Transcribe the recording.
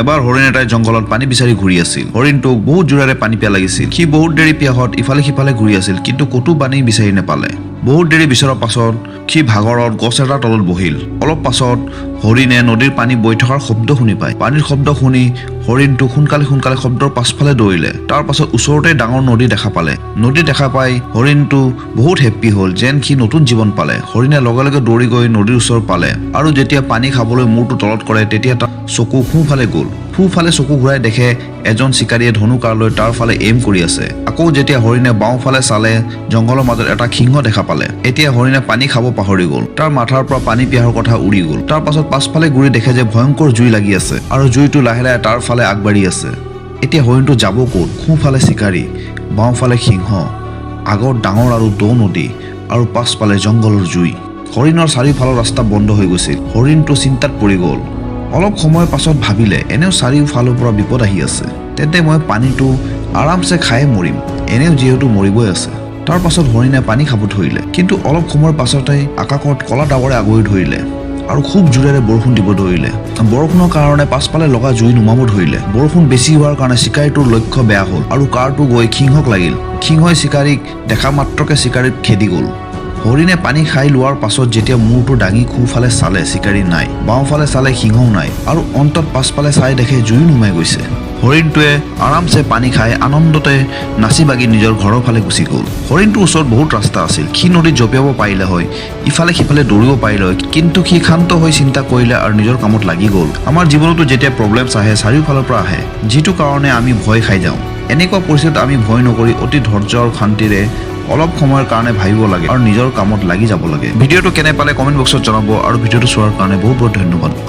এবাৰ হৰিণ এটাই জংঘলত পানী বিচাৰি ঘূৰি আছিল। হৰিণটোক বহুত জোৰেৰে পানী পিয়া লাগিছিল। সি বহুত দেৰি পিয়াহত ইফালে সিফালে ঘূৰি আছিল, কিন্তু ক'তো পানী বিচাৰি নাপালে। বহুত দেৰি বিচৰাৰ পাছত সি ভাগৰত গছ এটাৰ তলত বহিল। অলপ পাছত হৰিণে নদীৰ পানী বৈ থকাৰ শব্দ শুনি পায়। পানীৰ শব্দ শুনি হৰিণটো সোনকালে শব্দৰ পাছফালে দৌৰিলে। তাৰ পাছত ওচৰতে ডাঙৰ নদী দেখা পালে। নদী দেখা পাই হৰিণটো বহুত হেপ্পী হ'ল, যেন সি নতুন জীৱন পালে। হৰিণে লগে লগে দৌৰি গৈ নদীৰ ওচৰ পালে আৰু যেতিয়া পানী খাবলৈ মূৰটো তলত কৰে, তেতিয়া তাৰ চকু সোঁফালে গ'ল। সোঁফালে চকু ঘূৰাই দেখে এজন চিকাৰীয়ে ধনু কাঁড় লৈ তাৰ ফালে এইম কৰি আছে। আকৌ যেতিয়া হৰিণে বাওঁফালে চালে, জংঘলৰ মাজত এটা সিংহ দেখা পালে। এতিয়া হৰিণে পানী খাব পাহৰি গ'ল। তাৰ মাথাৰ পৰা পানী পিয়াহৰ কথা উৰি গ'ল। তাৰ পাছত পাছফালে ঘূৰি দেখে যে ভয়ংকৰ জুই লাগি আছে আৰু জুইটো লাহে লাহে তাৰ ফালে আগবাঢ়ি আছে। এতিয়া হৰিণটো যাব ক'ত? সোঁফালে চিকাৰী, বাওঁফালে সিংহ, আগত ডাঙৰ আৰু দ নদী আৰু পাছফালে জংঘলৰ জুই। হৰিণৰ চাৰিওফালৰ ৰাস্তা বন্ধ হৈ গৈছিল। হৰিণটো চিন্তাত পৰি গ'ল। অলপ সময়ৰ পাছত ভাবিলে, এনেও চাৰিওফালৰ পৰা বিপদ আহি আছে, তেন্তে মই পানীটো আৰামছে খাই মৰিম, এনেও যিহেতু মৰিবই আছে। তাৰ পাছত হৰিণে পানী খাব ধৰিলে, কিন্তু অলপ সময়ৰ পাছতে আকাশত কলা ডাৱৰে আগুৰি ধৰিলে আৰু খুব জোৰেৰে বৰষুণ দিব ধৰিলে। বৰষুণৰ কাৰণে পাছফালে লগা জুই নুমাব ধৰিলে। বৰষুণ বেছি হোৱাৰ কাৰণে চিকাৰীটোৰ লক্ষ্য বেয়া হ'ল আৰু কাঁড়টো গৈ সিংহক লাগিল। সিংহই চিকাৰীক দেখা মাত্ৰকে চিকাৰীত খেদি গ'ল। হৰিণে পানী খাই লোৱাৰ পাছত যেতিয়া মূৰটো দাঙি সোঁফালে চালে, চিকাৰী নাই। বাওঁফালে চালে, সিংহও নাই আৰু অন্তত পাছফালে চাই দেখে জুই নুমাই গৈছে। হৰিণটোৱে আৰামছে পানী খাই আনন্দতে নাচি বাগি নিজৰ ঘৰৰ ফালে গুচি গ'ল। হৰিণটোৰ ওচৰত বহুত ৰাস্তা আছিল। সি নদীত জঁপিয়াব পাৰিলে হয়, ইফালে সিফালে দৌৰিব পাৰিলে হয়, কিন্তু সি শান্ত হৈ চিন্তা কৰিলে আৰু নিজৰ কামত লাগি গ'ল। আমাৰ জীৱনতো যেতিয়া প্ৰব্লেমছ আহে, চাৰিওফালৰ পৰা আহে, যিটো কাৰণে আমি ভয় খাই যাওঁ। এনেকুৱা পৰিস্থিতিত আমি ভয় নকৰি অতি ধৈৰ্য আৰু শান্তিৰে অলপ সময়ৰ কাৰণে ভাবিব লাগে আৰু নিজৰ কামত লাগি যাব লাগে। ভিডিঅ'টো কেনে পালে কমেণ্ট বক্সত জনাব আৰু ভিডিঅ'টো চোৱাৰ কাৰণে বহুত বহুত ধন্যবাদ।